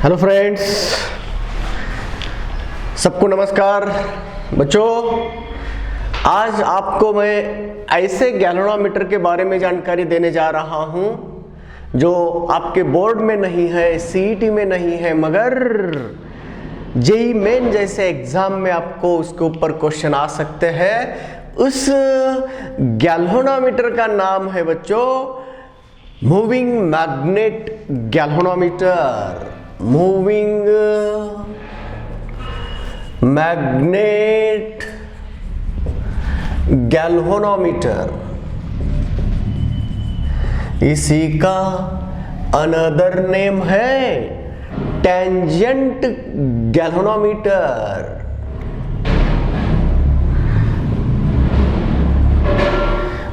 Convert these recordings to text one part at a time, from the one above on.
Hello friends, सबको नमस्कार। बच्चों, आज आपको मैं ऐसे गैल्वेनोमीटर के बारे में जानकारी देने जा रहा हूं जो आपके बोर्ड में नहीं है, सीईटी में नहीं है, मगर जेईई मेन जैसे एग्जाम में आपको उसके ऊपर क्वेश्चन आ सकते हैं। उस गैल्वेनोमीटर का नाम है बच्चों moving magnet galvanometer. Moving magnet galvanometer, इसी का अनदर नेम है टेंजेंट गैल्वेनोमीटर।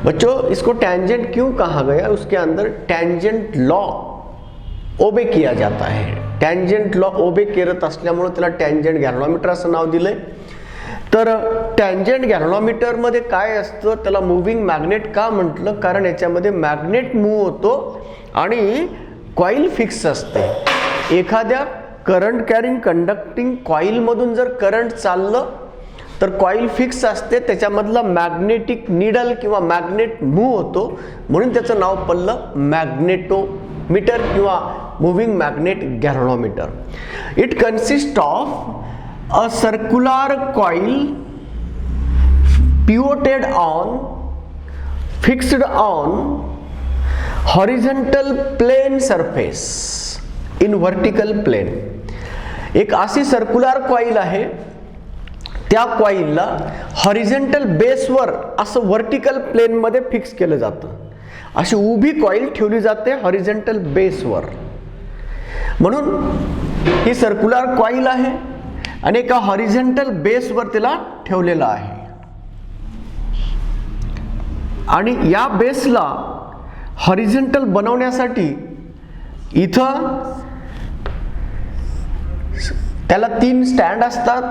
बच्चों, इसको टेंजेंट क्यों कहा गया? उसके अंदर टेंजेंट लॉ ओबे किया जाता है। टेंजेंट लॉ ओबे करत असल्यामुळे त्याला टेंजेंट गॅल्व्हनोमीटर असं नाव दिलंय। तर टेंजेंट गॅल्व्हनोमीटर मध्ये काय असतं, त्याला मूव्हिंग मॅग्नेट का म्हटलं? कारण याच्यामध्ये मॅग्नेट मूव्ह होतो आणि कॉइल फिक्स असते। एखाद्या करंट कॅरिंग कंडक्टिंग कॉइल मधून जर करंट चाललं तर कॉइल फिक्स असते, त्याच्यामधला मॅग्नेटिक नीडल किंवा मॅग्नेट मूव्ह होतो, म्हणून त्याचं नाव पडलं मॅग्नेटोमीटर किंवा moving magnet galvanometer. It consist of a circular coil pivoted on fixed on horizontal plane surface in vertical plane. एक अशी सर्क्युलर कॉइल आहे, त्या कॉइलला हॉरिझॉन्टल बेसवर असं वर्टिकल प्लेन मध्ये फिक्स केलं जातं। अशी उभी कॉइल ठेवली जाते हॉरिझॉन्टल बेसवर, म्हणून ही सर्क्युलर कॉइल आहे आणि एका हॉरिझॉन्टल बेसवर तिला ठेवलेलं आहे। आणि या बेसला हॉरिझॉन्टल बनवण्यासाठी इथं त्याला 3 स्टँड असतात,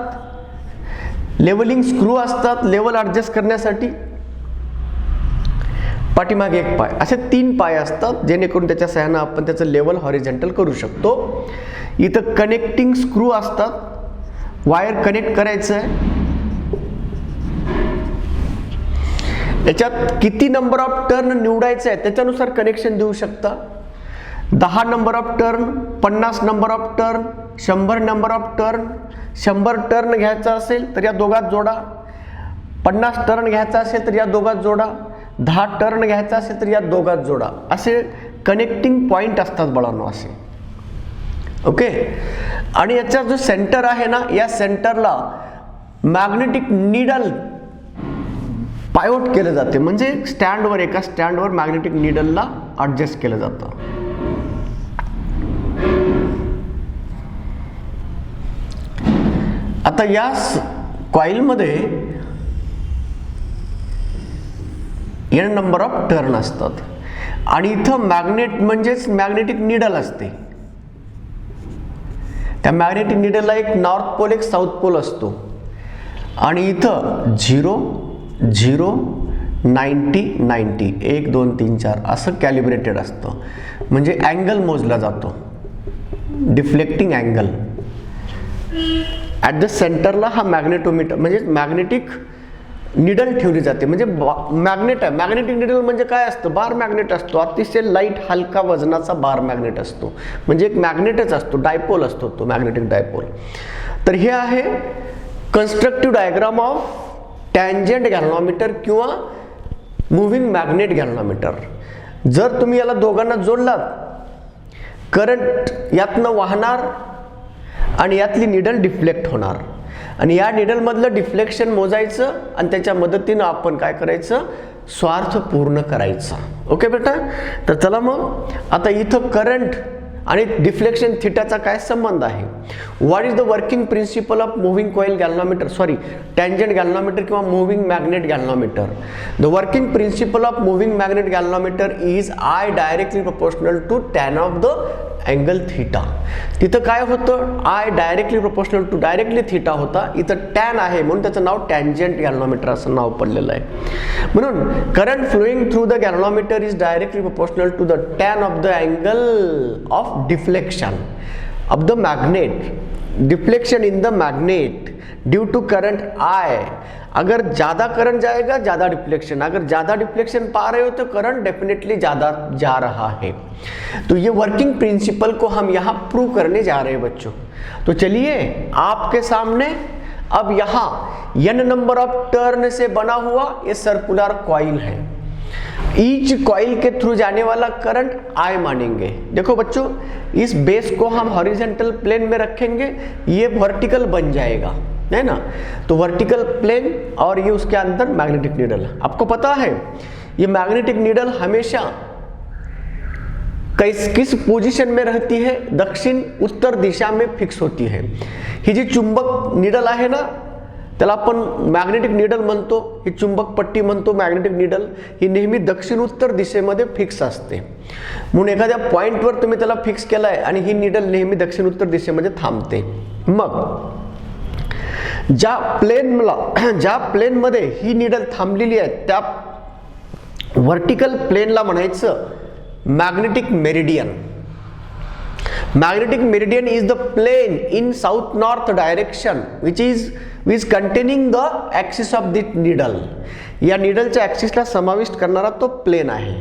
लेवलिंग स्क्रू असतात लेवल ऍडजस्ट करण्यासाठी, पाठीमागे एक पाय, असे 3 पाय असतात जेणेकरून त्याच्या सहाय्याने आपण त्याचं लेवल हॉरिझॉन्टल करू शकतो। इथं कनेक्टिंग स्क्रू असतात, वायर कनेक्ट करायचं आहे। याच्यात किती नंबर ऑफ टर्न निवडायचं आहे त्याच्यानुसार कनेक्शन देऊ शकता। 10 number of turn, 50 number of turn, 100 number of turn. 100 turn घ्यायचा असेल तर या दोघात जोडा, 50 टर्न घ्यायचा असेल तर या दोघात जोडा, 10 टर्न घ्यायचा असेल तर या दोघात जोडा। असे कनेक्टिंग पॉइंट असतात बाळांनो असे, ओके। आणि याचा जो सेंटर आहे ना, या सेंटरला मॅग्नेटिक नीडल पायवट केलं जाते, म्हणजे स्टँडवर, एका स्टँडवर मॅग्नेटिक नीडलला ऍडजस्ट केलं जातं। आता या कॉइल मध्ये n नंबर ऑफ टर्न असतात आणि इथं मॅग्नेट म्हणजेच मॅग्नेटिक नीडल असते। त्या मॅग्नेटिक नीडलला एक नॉर्थ पोल एक साऊथ पोल असतो आणि इथं 0 0 90 90 1 2 3 4 असं कॅलिब्रेटेड असतं, म्हणजे अँगल मोजला जातो, डिफ्लेक्टिंग अँगल। ॲट द सेंटरला हा मॅग्नेटोमीटर म्हणजे मॅग्नेटिक निडल ठेवली जाते, म्हणजे मॅग्नेट आहे। मॅग्नेटिक निडल म्हणजे काय असतं? बार मॅग्नेट असतो, अतिशय लाईट हलका वजनाचा बार मॅग्नेट असतो, म्हणजे एक मॅग्नेटच असतो, डायपोल असतो तो मॅग्नेटिक डायपोल। तर हे आहे constructive diagram of tangent galvanometer किंवा मूव्हिंग मॅग्नेट गॅल्व्हनोमीटर। जर तुम्ही याला दोघांना जोडलात, करंट यातनं वाहणार आणि यातली निडल डिफ्लेक्ट होणार आणि या निडल मधलं डिफ्लेक्शन मोजायचं आणि त्याच्या मदतीनं आपण काय करायचं? स्वार्थ पूर्ण करायचा। ओके बेटा, तर चला मग आता इथं करंट आणि डिफ्लेक्शन थीटाचा काय संबंध आहे? What is the working principle of moving coil galvanometer, sorry tangent galvanometer किंवा moving magnet galvanometer? The working principle of moving magnet galvanometer is I directly proportional to tan of the angle theta. तिथं काय होतं? I directly proportional to directly theta होता, इथं tan आहे म्हणून त्याचं नाव tangent galvanometer असं नाव पडलेलं आहे। म्हणून current flowing through the galvanometer is directly proportional to the tan of the angle of deflection of the magnet, deflection in the magnet due to current I। अगर ज़्यादा करंट जाएगा ज़्यादा डिफ्लेक्शन, अगर ज़्यादा डिफ्लेक्शन पा रहे हो तो करंट डेफिनेटली ज़्यादा जा रहा है। तो ये वर्किंग प्रिंसिपल को हम यहाँ प्रूव करने जा रहे हैं बच्चों। तो चलिए आपके सामने अब यहाँ n नंबर ऑफ टर्न से बना हुआ ये सर्कुलर कॉइल है। ईच कॉइल के थ्रू जाने वाला करंट I मानेंगे। देखो बच्चों, इस बेस को हम हॉरिजॉन्टल प्लेन में रखेंगे, ये वर्टिकल बन जाएगा, है ना। तो वर्टिकल प्लेन और ये उसके अंदर मैग्नेटिक नीडल। आपको पता है ये मैग्नेटिक नीडल हमेशा किस पोजीशन में रहती है? दक्षिण उत्तर दिशा में फिक्स होती है। ही जी चुंबक नीडल आहे ना, त्याला आपण मॅग्नेटिक नीडल म्हणतो, ही चुंबक पट्टी म्हणतो मॅग्नेटिक नीडल, ही नेहमी दक्षिण उत्तर दिशेमध्ये फिक्स असते। म्हणून एखाद्या पॉइंटवर तुम्ही त्याला फिक्स केलाय आणि ही नीडल नेहमी दक्षिण उत्तर दिशेमध्ये थांबते। मग ज्या प्लेनमध्ये ही नीडल थांबलेली आहे त्या वर्टिकल प्लेनला म्हणायचं magnetic meridian. Magnetic meridian is the plane in south north direction which is containing the axis of the needle। या नीडलच्या ॲक्सिसला समाविष्ट करणारा तो प्लेन आहे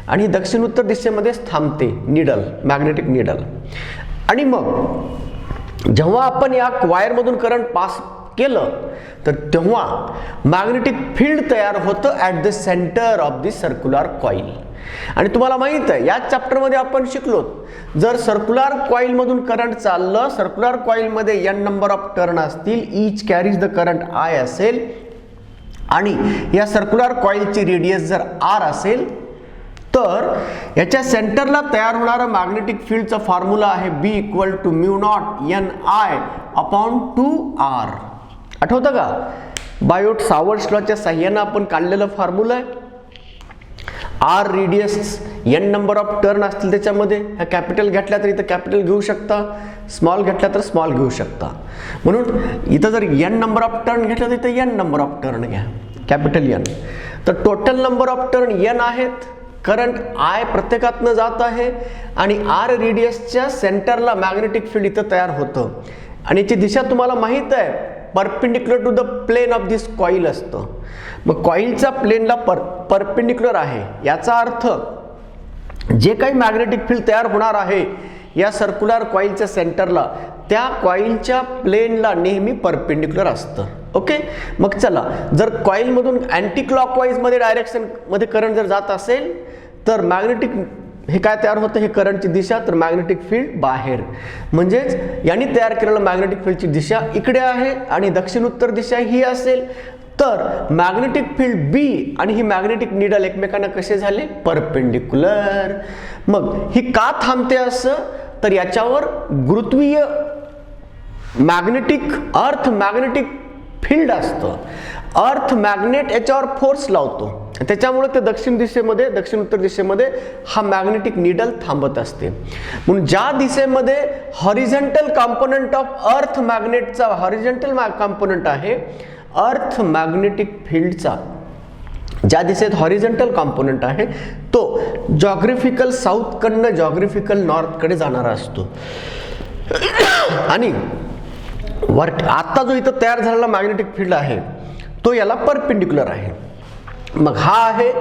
आणि दक्षिण उत्तर दिशेमध्येच थांबते नीडल, मॅग्नेटिक नीडल। आणि मग जेव्हा आपण या वायरमधून करंट पास केलं तर तेव्हा मॅग्नेटिक फील्ड तयार होतं at the centre of the circular coil. आणि तुम्हाला माहित आहे या चॅप्टरमध्ये आपण शिकलो, जर सर्क्युलर कॉइल मधून करंट चाललं, सर्क्युलर कॉइल मध्ये n नंबर ऑफ टर्न असतील, each carries the current I असेल आणि या सर्क्युलर कॉइलची रेडियस जर r असेल तर याच्या सेंटरला तयार होणारा मॅग्नेटिक फील्डचा फॉर्म्युला आहे B = μ0 Ni/2r। आठवतं का? बायोट सावर्ट्स लॉच्या साहाय्याने आपण काढलेला फॉर्म्युला आहे। R radius n number of turn असतील त्याच्यामध्ये, ह्या कॅपिटल घेतल्या तर इथं कॅपिटल घेऊ शकता, स्मॉल घेतल्या तर स्मॉल घेऊ शकता। म्हणून इथं जर n नंबर ऑफ टर्न घेतलं तर इथं n नंबर ऑफ टर्न घ्या, कॅपिटल N। तर total number of turn n आहेत, करंट I प्रत्येकातनं जात आहे आणि R रेडियसच्या सेंटरला मॅग्नेटिक फील्ड इथं तयार होतं आणि याची दिशा तुम्हाला माहित आहे, perpendicular to the plane of this coil असतं। मग कॉइलचा प्लेनला परपेंडिक्युलर आहे, याचा अर्थ जे काही मॅग्नेटिक फील्ड तयार होणार आहे या सर्क्युलर कॉइलच्या सेंटरला, त्या कॉइलच्या प्लेनला नेहमी परपेंडिक्युलर असतं। ओके, मग चला, जर कॉइल मधून अँटी क्लॉकवाईज मध्ये डायरेक्शन मध्ये करंट जर जात असेल तर मॅग्नेटिक हे काय तयार होतं, हे करंटची दिशा, तर मॅग्नेटिक फील्ड बाहेर, म्हणजेच यांनी तयार केलेलं मॅग्नेटिक फील्डची दिशा इकडे आहे आणि दक्षिण उत्तर दिशा ही असेल, तर मॅग्नेटिक फील्ड B आणि ही मॅग्नेटिक नीडल एकमेकांना कसे झाले? परपेंडिक्युलर। मग ही का थांबते असं? तर याच्यावर गुरुत्वीय अर्थ मॅग्नेटिक फील्ड असतं, अर्थ मॅग्नेट याच्यावर फोर्स लावतो, त्याच्यामुळे ते दक्षिण उत्तर दिशेमध्ये हा मॅग्नेटिक नीडल थांबत असते। म्हणून ज्या दिशेमध्ये हॉरिझॉन्टल कंपोनेंट ऑफ अर्थ मॅग्नेटचा हॉरिझॉन्टल कंपोनेंट आहे, अर्थ मॅग्नेटिक फील्डचा ज्या दिशेत हॉरिझॉन्टल कंपोनेंट आहे तो जॉग्राफिकल साऊथ कडनं जॉग्राफिकल नॉर्थ कडे जाणारा असतो आणि आता जो इथं तयार झालेला मॅग्नेटिक फील्ड आहे तो याला परपेंडिक्युलर आहे। मग हा आहे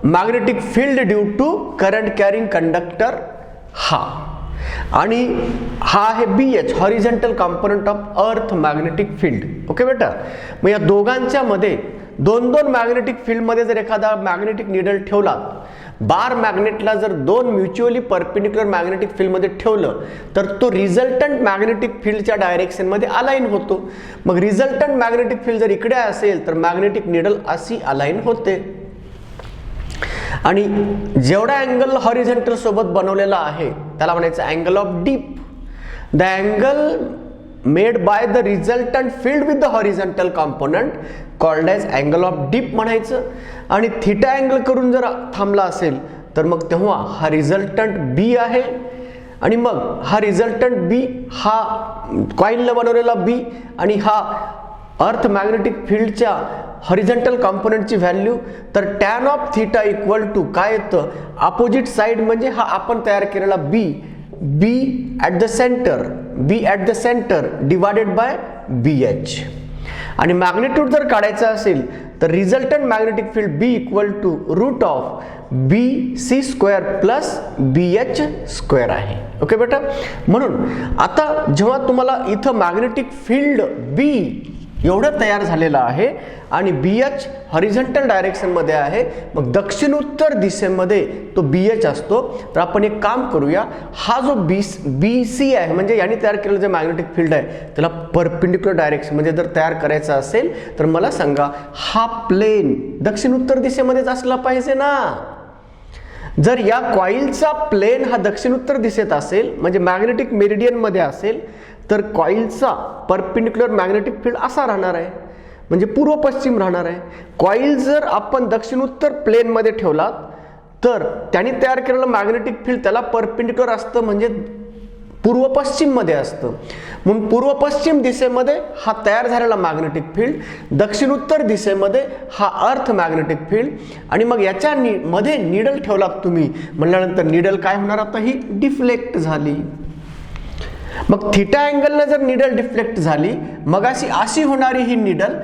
magnetic field due to current carrying conductor हा, आणि हा आहे BH horizontal component of earth magnetic field. Okay बेटा, मग या दोघांच्या मध्ये दोन मॅग्नेटिक फील्ड मध्ये जर एखादा मॅग्नेटिक नीडल ठेवला, बार मॅग्नेटला जर दोन म्युच्युअली परपेंडिक्युलर मॅग्नेटिक फील्ड मध्ये ठेवलं तर तो रिझल्टंट मॅग्नेटिक फील्डच्या डायरेक्शन मध्ये अलाइन होतो। मग रिझल्टंट मॅग्नेटिक फील्ड जर इकडे असेल तर मॅग्नेटिक नीडल अशी अलाइन होते आणि जेवढा अँगल हॉरिझॉन्टल सोबत बनवलेला आहे त्याला म्हणायचं angle of dip. The angle made by the resultant field with the horizontal component called as angle of dip म्हणायचं। आणि थीटा अँगल करून जर थांबला असेल तर मग तेव्हा हा रिझल्टंट B आहे आणि मग हा रिझल्टंट B हा कॉइलने बनवलेला B आणि हा अर्थ मॅग्नेटिक फील्डच्या हॉरिझॉन्टल कंपोनेंटची व्हॅल्यू, तर tan of theta equal to काय येतं, अपोजिट साइड म्हणजे हा आपण तयार केलेला B B at the centre divided by BH. आणि मॅग्निट्यूड जर काढायचं असेल तर resultant magnetic field B equal to root of BC square plus BH square आहे. ओके बेटा, म्हणून आता जेव्हा तुम्हाला इथं मॅग्नेटिक फील्ड B एवढं तयार झालेलं आहे आणि BH हॉरिझॉन्टल डायरेक्शनमध्ये आहे, मग दक्षिण उत्तर दिशेमध्ये तो BH असतो. तर आपण एक काम करूया, हा जो BC आहे म्हणजे यांनी तयार केलेलं जे मॅग्नेटिक फील्ड आहे त्याला परपेंडिक्युलर डायरेक्शन म्हणजे जर तयार करायचं असेल तर मला सांगा हा प्लेन दक्षिण उत्तर दिशेमध्येच असला पाहिजे ना. जर या कॉइलचा प्लेन हा दक्षिण उत्तर दिशेत असेल म्हणजे मॅग्नेटिक मेरिडियन मध्ये असेल तर कॉइलचा परपेंडिक्युलर मॅग्नेटिक फील्ड असा राहणार आहे म्हणजे पूर्व पश्चिम राहणार आहे. कॉइल जर आपण दक्षिण उत्तर प्लेन मध्ये ठेवलात तर त्यांनी तयार केलेलं मॅग्नेटिक फील्ड त्याला परपेंडिक्युलर असतं म्हणजे पूर्व पश्चिम मध्ये असतं. म्हणून पूर्व पश्चिम दिशेमध्ये हा तयार झालेला मॅग्नेटिक फील्ड, दक्षिण उत्तर दिशेमध्ये हा अर्थ मॅग्नेटिक फील्ड. आणि मग याच्या मध्ये निडल ठेवलात तुम्ही म्हणल्यानंतर निडल काय होणार, आता ही डिफ्लेक्ट झाली. मग थिटा अँगलने जर निडल डिफ्लेक्ट झाली मग अशी होणारी ही निडल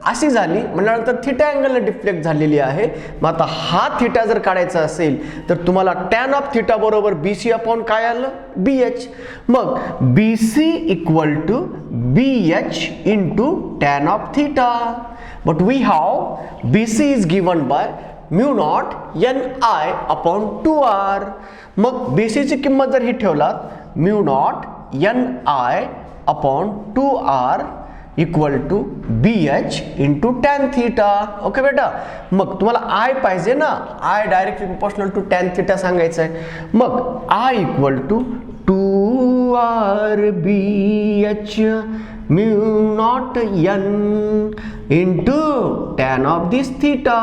अशी झाली म्हणल्यानंतर थिटा अँगलने डिफ्लेक्ट झालेली आहे. मग आता हा थिटा जर काढायचा असेल तर तुम्हाला टॅन ऑफ थिटा बरोबर BC अपॉन काय आलं, BH. मग BC equal to BH into tan of theta. But we have BC is given by mu naught NI upon 2R. मग BC ची किंमत जर ही ठेवलात mu naught NI upon 2R equal to BH into tan theta. Okay बेटा, मग तुम्हाला I पाहिजे ना, I directly proportional to tan theta सांगायचं आहे. मग I equal to 2R BH mu naught N into tan of this theta.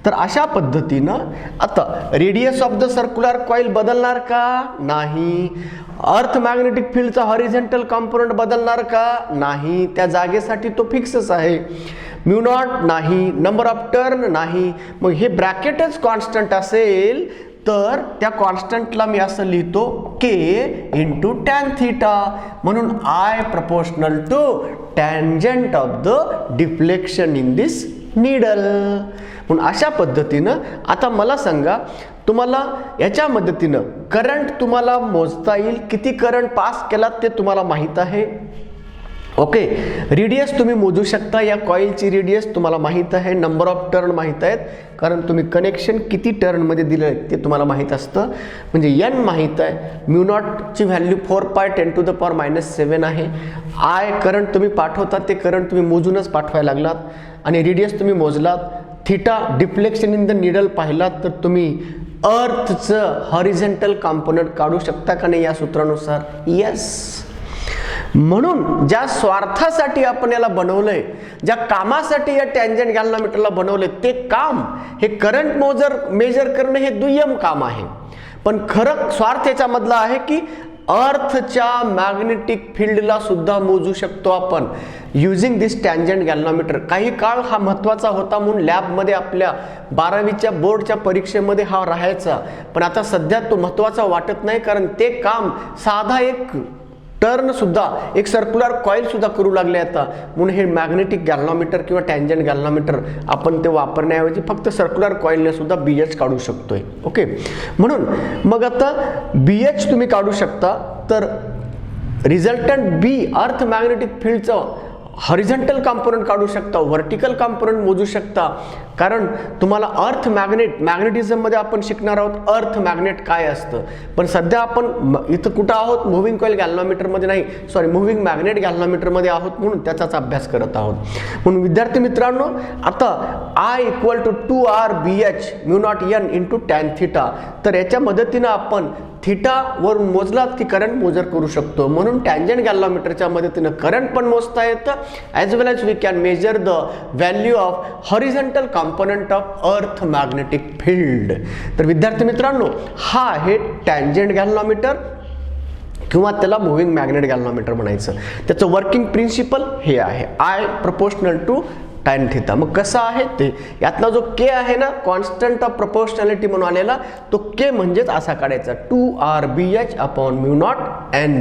तर अशा पद्धतीनं आता radius of the circular coil बदलणार का नाही, अर्थ मॅग्नेटिक फील्डचा हॉरिझॉन्टल कंपोनंट बदलणार का नाही, त्या जागेसाठी तो फिक्सच आहे. म्यू नॉट नाही, नंबर ऑफ टर्न नाही. मग हे ब्रॅकेटच कॉन्स्टंट असेल तर त्या कॉन्स्टंटला मी असं लिहितो K इंटू टॅन थिटा. म्हणून I proportional to tangent of the deflection in this needle. म्हणून अशा पद्धतीनं आता मला सांगा, तुम्हाला याच्या मदतीनं करंट तुम्हाला मोजता येईल, किती करंट पास केला ते तुम्हाला माहीत आहे. ओके, रेडियस तुम्ही मोजू शकता, या कॉइलची रेडियस तुम्हाला माहीत आहे, नंबर ऑफ टर्न माहीत आहेत कारण तुम्ही कनेक्शन किती टर्नमध्ये दिलं आहे ते तुम्हाला माहीत असतं. म्हणजे N माहीत आहे, म्यू नॉटची व्हॅल्यू 4π10⁻⁷ आहे. I करंट तुम्ही पाठवतात ते करंट तुम्ही मोजूनच पाठवायला लागलात आणि रेडियस तुम्ही मोजलात. Theta deflection in the needle पाहिलात तर तुम्ही अर्थचं हॉरिझॉन्टल कंपोनंट काढू शकता का नाही या सूत्रानुसार. येस. म्हणून ज्या स्वार्थासाठी आपण याला बनवलंय, ज्या कामासाठी या टॅन्जंट गॅल्व्हनोमीटरला बनवलंय ते काम हे करंट मेजर करणं हे दुय्यम काम आहे. पण खरं स्वार्थ याच्यामधला आहे की अर्थच्या मॅग्नेटिक फील्डला सुद्धा मोजू शकतो आपण युजिंग दिस टॅन्जंट गॅल्व्हनोमीटर. काही काळ हा महत्त्वाचा होता म्हणून लॅबमध्ये आपल्या 12वीच्या बोर्डच्या परीक्षेमध्ये हा राहायचा, पण आता सध्या तो महत्त्वाचा वाटत नाही कारण ते काम साधा एक टर्न सुद्धा, एक सर्क्युलर कॉइल सुद्धा करू लागले आता. म्हणून हे मॅग्नेटिक गॅल्व्हनोमीटर किंवा टॅन्जंट गॅल्व्हनोमीटर आपण ते वापरण्याऐवजी फक्त सर्क्युलर कॉइलने सुद्धा BH काढू शकतोय. ओके, म्हणून मग आता BH तुम्ही काढू शकता तर रिझल्टंट B अर्थ मॅग्नेटिक फील्डचं हॉरिझॉन्टल कंपोनंट काढू शकता, व्हर्टिकल कंपोनंट मोजू शकता कारण तुम्हाला अर्थ मॅग्नेटिझममध्ये आपण शिकणार आहोत अर्थ मॅग्नेट काय असतं. पण सध्या आपण इथं कुठं आहोत, मूव्हिंग कॉइल गॅल्व्हनोमीटरमध्ये नाही, सॉरी मूव्हिंग मॅग्नेट गॅल्व्हनोमीटरमध्ये आहोत म्हणून त्याचाच अभ्यास करत आहोत. म्हणून विद्यार्थी मित्रांनो, आता I equal to 2R BH mu naught N into tan theta. तर याच्या मदतीनं आपण थिटा वरून मोजलात की करंट मेजर करू शकतो. म्हणून टॅन्जंट गॅल्व्हनोमीटरच्या मदतीनं करंट पण मोजता येतं as well as we can measure the value of horizontal component of earth magnetic field. तर विद्यार्थी मित्रांनो, हा आहे टॅन्जंट गॅल्व्हनोमीटर किंवा त्याला मूव्हिंग मॅग्नेट गॅल्व्हनोमीटर म्हणायचं. त्याचं वर्किंग प्रिन्सिपल हे आहे I proportional to tan theta. मग कसं आहे ते, यातला जो के आहे ना, कॉन्स्टंट ऑफ प्रोपोर्शनॅलिटी म्हणून आलेला, तो के म्हणजेच असा काढायचा 2RBH अपॉन म्यू नॉट n.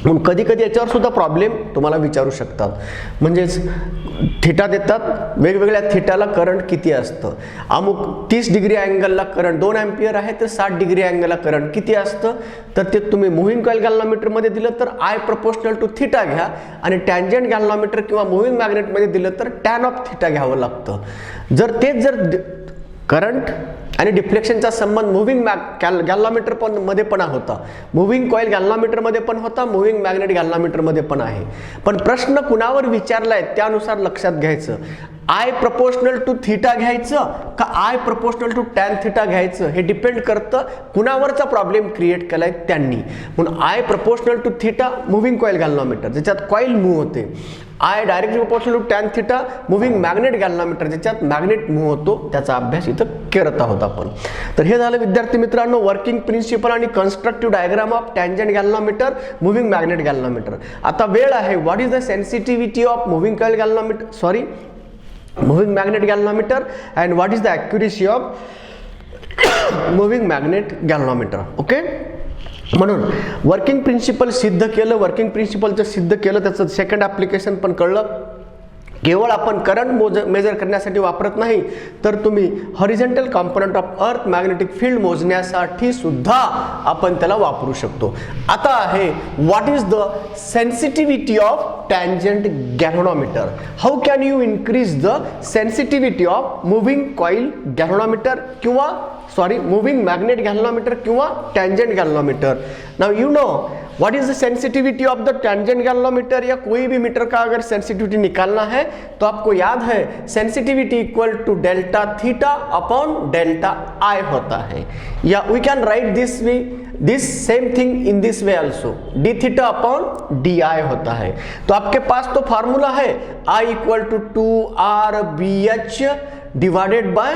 म्हणून कधी कधी याच्यावर सुद्धा प्रॉब्लेम तुम्हाला विचारू शकतात. म्हणजेच थिटा देतात, वेगवेगळ्या थिटाला करंट किती असतं, अमुक 30 डिग्री अँगलला करंट 2 अँपियर आहे तर 60 डिग्री अँगलला करंट किती असतं, तर ते तुम्ही मूव्हिंग कॉइल गॅल्व्हनोमीटरमध्ये दिलं तर I प्रोपोर्शनल टू थिटा घ्या, आणि टँजंट गॅल्व्हनोमीटर किंवा मूव्हिंग मॅग्नेटमध्ये दिलं तर टॅन ऑफ थिटा घ्यावं लागतं. जर करंट आणि डिफ्लेक्शनचा संबंध मूव्हिंग गॅल्व्हनोमीटर मध्ये पण होता, मूव्हिंग कॉइल गॅल्व्हनोमीटर मध्ये पण होता, मूव्हिंग मॅग्नेट गॅल्व्हनोमीटर मध्ये पण आहे. पण प्रश्न कुणावर विचारलाय त्यानुसार लक्षात घ्यायचं. I प्रोपोर्शनल टू थिटा घ्यायचं का I proportional to tan theta घ्यायचं, हे डिपेंड करतं कुणावरचा प्रॉब्लेम क्रिएट केलाय त्यांनी. म्हणून I proportional to theta moving coil galvanometer, ज्याच्यात कॉइल मूव्ह होते. I directly proportional to tan theta moving magnet galvanometer, ज्याच्यात मॅग्नेट मूव्ह होतो, त्याचा अभ्यास इथं करत आहोत आपण. तर हे झालं विद्यार्थी मित्रांनो वर्किंग प्रिन्सिपल आणि constructive diagram of tangent galvanometer, moving magnet galvanometer. आता वेळ आहे, what is the sensitivity of moving coil galvanometer, sorry moving magnet galvanometer, and what is the accuracy of moving magnet galvanometer. Okay, म्हणून working principle सिद्ध केलं, working प्रिन्सिपलचं सिद्ध केलं, त्याचं second application पण कळलं. केवळ आपण करंट मेजर करण्यासाठी वापरत नाही, तर तुम्ही horizontal component of earth magnetic field मोजण्यासाठी सुद्धा आपण त्याला वापरू शकतो. आता आहे what is the sensitivity of tangent galvanometer. How can you increase the sensitivity of moving coil galvanometer किंवा मूविंग मैग्नेट गैल्वेनोमीटर किंवा tangent galvanometer. Now you know what is the sensitivity of the tangent galvanometer, या कोई भी metre का अगर sensitivity निकालना है तो आपको याद है sensitivity equal to delta theta upon delta I होता है. या we can write this same thing in this way also, d theta upon D I होता है. तो आपके पास तो फार्मूला है I equal to 2RBH divided by,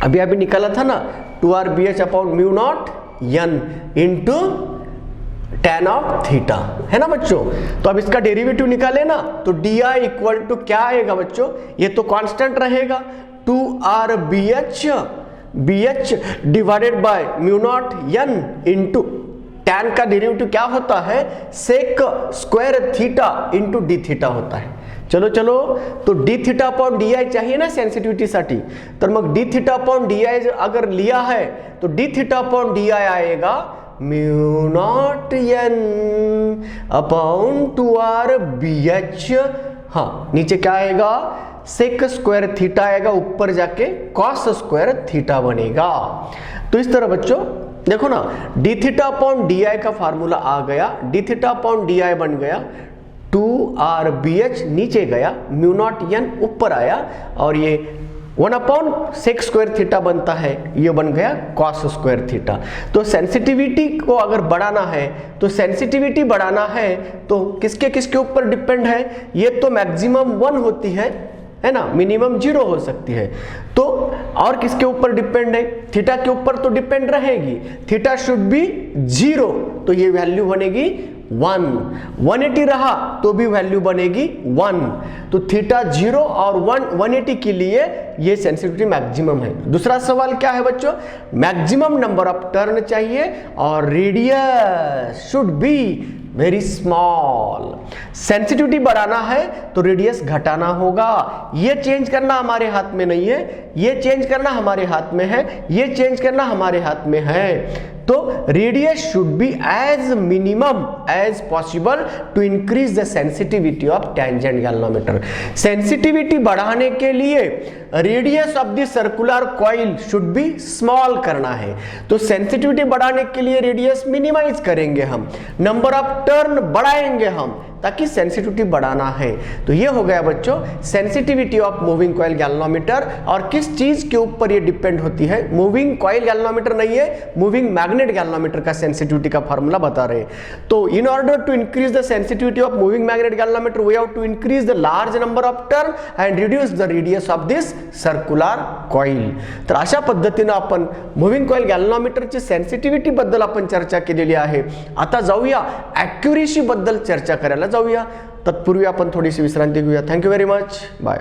अभी निकाला था ना 2RBH अपॉन mu naught n into tan of theta, है ना बच्चों. तो अब इसका डेरिवेटिव निकाले ना, तो डी आई इक्वल टू क्या आएगा बच्चों, ये तो कांस्टेंट रहेगा 2RBH divided by mu naught n into tan का डेरिवेटिव क्या होता है, sec square theta into d theta होता है. चलो तो d theta upon D I चाहिए ना सेंसिटिविटी साठी, तर मग d theta upon D I अगर लिया है तो d theta upon D I आएगा mu naught n upon 2RBH. हाँ, नीचे क्या आएगा, सेक स्क्वायर थीटा आएगा, ऊपर जाके कॉस स्क्वायर थीटा बनेगा. तो इस तरह बच्चों देखो ना, D theta upon D I का फार्मूला आ गया, D theta upon D I बन गया 2RBH, नीचे गया म्यू नॉट n ऊपर आया, और ये 1 अपॉन सेक स्क्वायर थीटा बनता है, ये बन गया कॉस स्क्वायर थीटा. तो सेंसिटिविटी को अगर बढ़ाना है, तो सेंसिटिविटी बढ़ाना है तो किसके ऊपर डिपेंड है, ये तो मैक्सिमम 1 होती है ना, मिनिमम 0 हो सकती है. तो और किसके ऊपर डिपेंड है, थीटा के ऊपर तो डिपेंड रहेगी, थीटा शुड बी 0, तो ये वैल्यू बनेगी 1. 180 रहा तो भी वैल्यू बनेगी 1. तो थीटा 0 और 180 के लिए ये सेंसिटिविटी मैक्सिमम है. दूसरा सवाल क्या है बच्चों, मैक्सिमम नंबर ऑफ टर्न चाहिए और radius should be very small. Sensitivity बढ़ाना है तो रेडियस घटाना होगा. ये चेंज करना हमारे हाथ में नहीं है, ये चेंज करना हमारे हाथ में है, ये चेंज करना हमारे हाथ में है. तो radius should be as minimum as possible to increase the sensitivity of tangent galvanometer. Sensitivity बढ़ाने के लिए radius of the circular coil should be small करना है. तो सेंसिटिविटी बढ़ाने के लिए रेडियस मिनिमाइज करेंगे हम, नंबर ऑफ टर्न बढ़ाएंगे हम, ताकि सेंसिटिविटी बढ़ाना है. तो ये हो गया बच्चों sensitivity of moving coil galvanometer. और किस चीज के ऊपर ये डिपेंड होती है, मूविंग कॉइल गैल्वेनोमीटर नहीं है, मूविंग मैग्नेट गैल्वेनोमीटर का सेंसिटिविटी का फार्मूला बता रहे. तो in order to increase the sensitivity of moving magnet galvanometer we have to increase the large number of turn and reduce the radius of this circular coil. तर अशा पद्धतीने आपण moving coil गॅल्वेनोमीटरची sensitivity बद्दल आपण चर्चा केलेली आहे. आता जाऊया ॲक्युरेसी बद्दल चर्चा करायला जाऊया. तत्पूर्वी आपण थोडीशी विश्रांती घेऊया. Thank you very much. बाय.